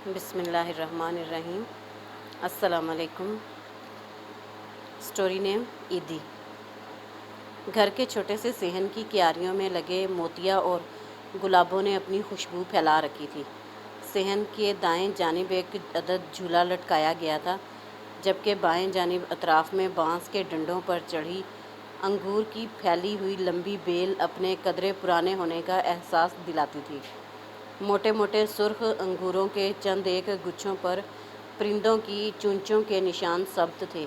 بسم اللہ الرحمن الرحیم۔ السلام علیکم۔ سٹوری نیم عیدی۔ گھر کے چھوٹے سے صحن کی کیاریوں میں لگے موتیا اور گلابوں نے اپنی خوشبو پھیلا رکھی تھی۔ صحن کے دائیں جانب ایک عدد جھولا لٹکایا گیا تھا، جبکہ بائیں جانب اطراف میں بانس کے ڈنڈوں پر چڑھی انگور کی پھیلی ہوئی لمبی بیل اپنے قدرے پرانے ہونے کا احساس دلاتی تھی۔ موٹے موٹے سرخ انگوروں کے چند ایک گچھوں پر پرندوں کی چونچوں کے نشان ثبت تھے،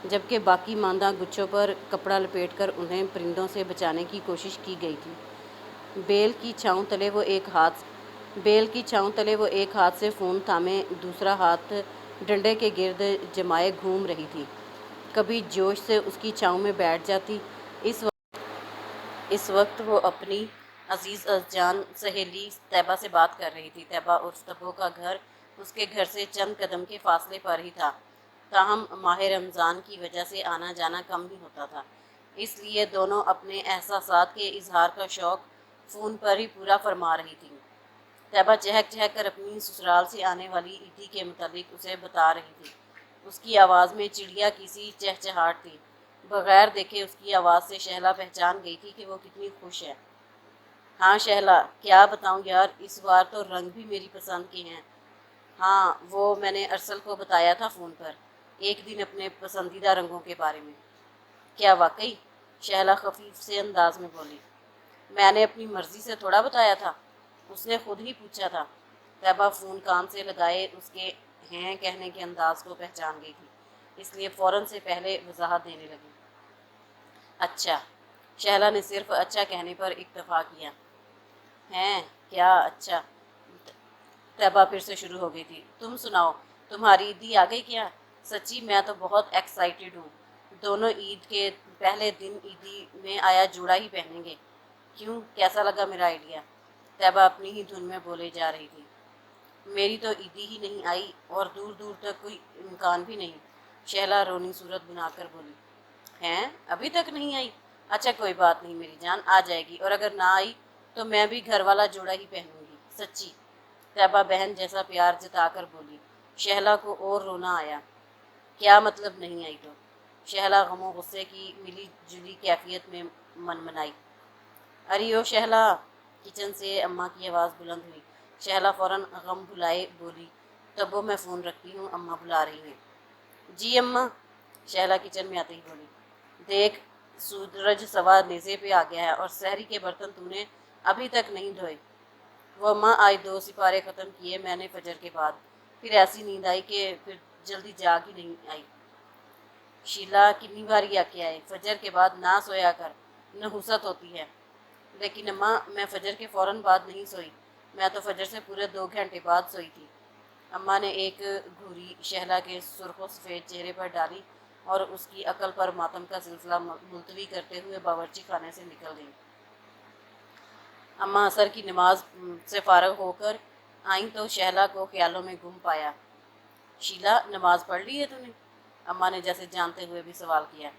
جبکہ باقی ماندہ گچھوں پر کپڑا لپیٹ کر انہیں پرندوں سے بچانے کی کوشش کی گئی تھی۔ بیل کی چھاؤں تلے وہ ایک ہاتھ سے فون تھامے دوسرا ہاتھ ڈنڈے کے گرد جمائے گھوم رہی تھی۔ کبھی جوش سے اس کی چھاؤں میں بیٹھ جاتی۔ اس وقت وہ اپنی عزیز جان سہیلی طیبہ سے بات کر رہی تھی۔ طیبہ عرف تبو کا گھر اس کے گھر سے چند قدم کے فاصلے پر ہی تھا، تاہم ماہ رمضان کی وجہ سے آنا جانا کم ہی ہوتا تھا، اس لیے دونوں اپنے احساسات کے اظہار کا شوق فون پر ہی پورا فرما رہی تھیں۔ طیبہ چہک چہک کر اپنی سسرال سے آنے والی عیدی کے متعلق اسے بتا رہی تھی۔ اس کی آواز میں چڑیا کی سی چہچہاہٹ تھی۔ بغیر دیکھے اس کی آواز سے شہلا پہچان گئی تھی کہ وہ کتنی خوش ہے۔ ہاں شہلا، کیا بتاؤں یار، اس بار تو رنگ بھی میری پسند کے ہیں۔ ہاں، وہ میں نے ارسل کو بتایا تھا فون پر، ایک دن اپنے پسندیدہ رنگوں کے بارے میں۔ کیا واقعی؟ شہلا خفیف سے انداز میں بولی۔ میں نے اپنی مرضی سے تھوڑا بتایا تھا، اس نے خود ہی پوچھا تھا۔ طیبہ فون کان سے لگائے اس کے ہیں کہنے کے انداز کو پہچان گئی تھی، اس لیے فوراً سے پہلے وضاحت دینے لگی۔ اچھا، شہلا نے صرف اچھا کہنے پر اکتفا کیا۔ ہیں کیا اچھا؟ طیبہ پھر سے شروع ہو گئی تھی۔ تم سناؤ، تمہاری عیدی آ گئی کیا؟ سچی میں تو بہت ایکسائٹیڈ ہوں۔ دونوں عید کے پہلے دن عیدی میں آیا جوڑا ہی پہنیں گے۔ کیوں، کیسا لگا میرا آئیڈیا؟ طیبہ اپنی ہی دھن میں بولے جا رہی تھی۔ میری تو عیدی ہی نہیں آئی اور دور دور تک کوئی امکان بھی نہیں، شہلا رونی صورت بنا کر بولی۔ ہیں، ابھی تک نہیں آئی؟ اچھا کوئی بات نہیں میری جان، آ جائے گی، اور اگر نہ آئی تو میں بھی گھر والا جوڑا ہی پہنوں گی، سچی، طیبہ بہن جیسا پیار جتا کر بولی۔ شہلا کو اور رونا آیا۔ کیا مطلب نہیں آئی تو؟ شہلا غم و غصے کی ملی جلی کیفیت میں منمنائی۔ اری او شہلا، کچن سے اماں کی آواز بلند ہوئی۔ شہلا فوراً غم بھلائے بولی، تبو میں فون رکھتی ہوں، اماں بلا رہی ہیں۔ جی اماں، شہلا کچن میں آتے ہی بولی۔ دیکھ، سورج سوا نیزے پہ آ گیا ہے اور سحری کے برتن تو نے ابھی تک نہیں دھوئے۔ وہ اماں آج 2 سپارے ختم کیے میں نے فجر کے بعد، پھر ایسی نیند آئی کہ پھر جلدی جاگ ہی نہیں آئی۔ شیلا کتنی باری آ کے آئے، فجر کے بعد نہ سویا کر، نحوست ہوتی ہے۔ لیکن اماں میں فجر کے فوراً بعد نہیں سوئی، میں تو فجر سے پورے 2 گھنٹے بعد سوئی تھی۔ اماں نے ایک گھوری شہلا کے سرخ و سفید چہرے پر ڈالی اور اس کی عقل پر ماتم کا سلسلہ ملتوی کرتے ہوئے باورچی خانے سے نکل گئی۔ اماں عصر کی نماز سے فارغ ہو کر آئیں تو شہلا کو خیالوں میں گم پایا۔ شیلا، نماز پڑھ لی ہے تو نے؟ اماں نے جیسے جانتے ہوئے بھی سوال کیا۔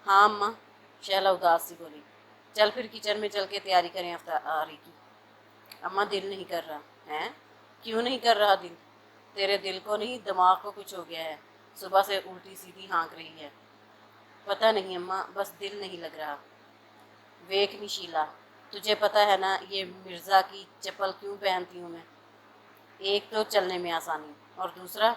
ہاں اماں، شہلا اداس سی بولی۔ چل پھر کچن میں چل کے تیاری کریں افطاری کی۔ اماں دل نہیں کر رہا۔ ہیں، کیوں نہیں کر رہا دل؟ تیرے دل کو نہیں، دماغ کو کچھ ہو گیا ہے، صبح سے الٹی سیدھی ہانک رہی ہے۔ پتہ نہیں اماں، بس دل نہیں لگ رہا۔ ویکھ نی شیلا، تجھے پتہ ہے نا یہ مرزا کی چپل کیوں پہنتی ہوں میں؟ ایک تو چلنے میں آسانی، اور دوسرا،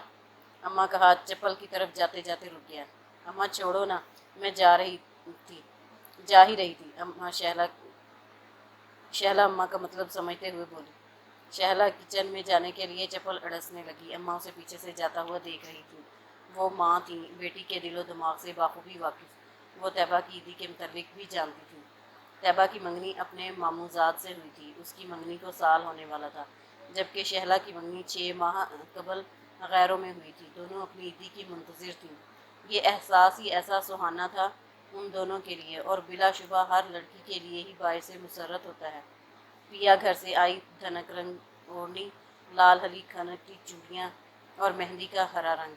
اماں کا ہاتھ چپل کی طرف جاتے جاتے رک گیا۔ اماں چھوڑو نا، میں جا ہی رہی تھی اماں، شہلا اماں کا مطلب سمجھتے ہوئے بولی۔ شہلا کچن میں جانے کے لیے چپل اڑسنے لگی۔ اماں اسے پیچھے سے جاتا ہوا دیکھ رہی تھی۔ وہ ماں تھیں، بیٹی کے دل و دماغ سے بخوبی واقف، وہ طیبہ کی عیدی کے متعلق بھی جانتی تھیں۔ طیبہ کی منگنی اپنے ماموزاد سے ہوئی تھی، اس کی منگنی کو سال ہونے والا تھا، جبکہ شہلا کی منگنی 6 ماہ قبل غیروں میں ہوئی تھی۔ دونوں اپنی عیدی کی منتظر تھیں۔ یہ احساس ہی ایسا سہانا تھا ان دونوں کے لیے، اور بلا شبہ ہر لڑکی کے لیے ہی باعث مسرت ہوتا ہے۔ پیا گھر سے آئی، دھنک رنگ اوڑھنی، لال ہلی کھنک کی چوڑیاں اور مہندی کا ہرا رنگ،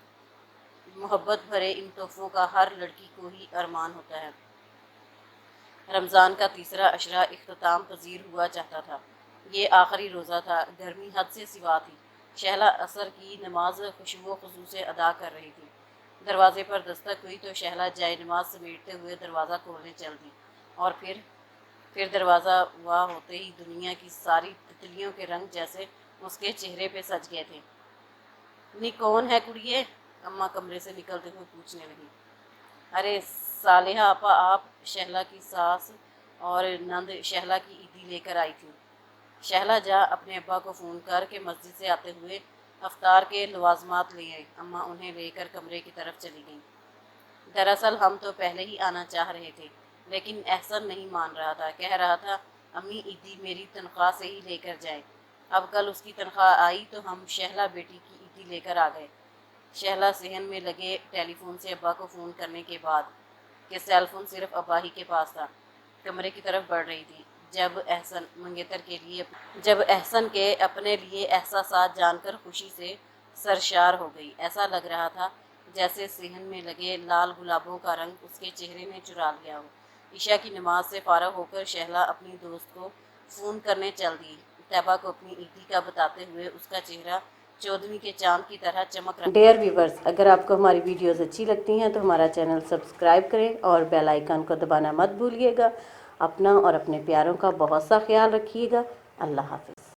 محبت بھرے ان تحفوں کا ہر لڑکی کو ہی ارمان ہوتا ہے۔ رمضان کا تیسرا عشرہ اختتام پذیر ہوا چاہتا تھا۔ یہ آخری روزہ تھا، گرمی حد سے سوا تھی۔ شہلا عصر کی نماز خشوع و خضوع سے ادا کر رہی تھی۔ دروازے پر دستک ہوئی تو شہلا جائے نماز سمیٹتے ہوئے دروازہ کھولنے چل دی، اور پھر دروازہ ہوا ہوتے ہی دنیا کی ساری تتلیوں کے رنگ جیسے اس کے چہرے پہ سج گئے تھے۔ نی کون ہے کڑیے؟ اماں کمرے سے نکلتے ہوئے پوچھنے لگی۔ ارے صالحہ آپا، آپ شہلا کی ساس اور نند شہلا کی عیدی لے کر آئی تھی۔ شہلا جا اپنے ابا کو فون کر کے مسجد سے آتے ہوئے افطار کے لوازمات لے آئی۔ اماں انہیں لے کر کمرے کی طرف چلی گئیں۔ دراصل ہم تو پہلے ہی آنا چاہ رہے تھے، لیکن احسن نہیں مان رہا تھا، کہہ رہا تھا امی عیدی میری تنخواہ سے ہی لے کر جائے۔ اب کل اس کی تنخواہ آئی تو ہم شہلا بیٹی کی عیدی لے کر آ گئے۔ شہلا صحن میں لگے ٹیلی فون سے ابا کو فون کرنے کے بعد کہ سیل فون صرف ابا ہی کے پاس تھا، کمرے کی طرف بڑھ رہی تھی جب احسن کے اپنے لیے احساسات جان کر خوشی سے سرشار ہو گئی۔ ایسا لگ رہا تھا جیسے صحن میں لگے لال گلابوں کا رنگ اس کے چہرے نے چرا لیا ہو۔ عشاء کی نماز سے فارغ ہو کر شہلا اپنی دوست کو فون کرنے چل دی، طیبہ کو اپنی عیدی کا بتاتے ہوئے اس کا چہرہ چودھویں کے چاند کی طرح چمک رہا۔ ڈیئر ویورز، اگر آپ کو ہماری ویڈیوز اچھی لگتی ہیں تو ہمارا چینل سبسکرائب کریں اور بیل آئیکن کو دبانا مت بھولیے گا۔ اپنا اور اپنے پیاروں کا بہت سا خیال رکھیے گا۔ اللہ حافظ۔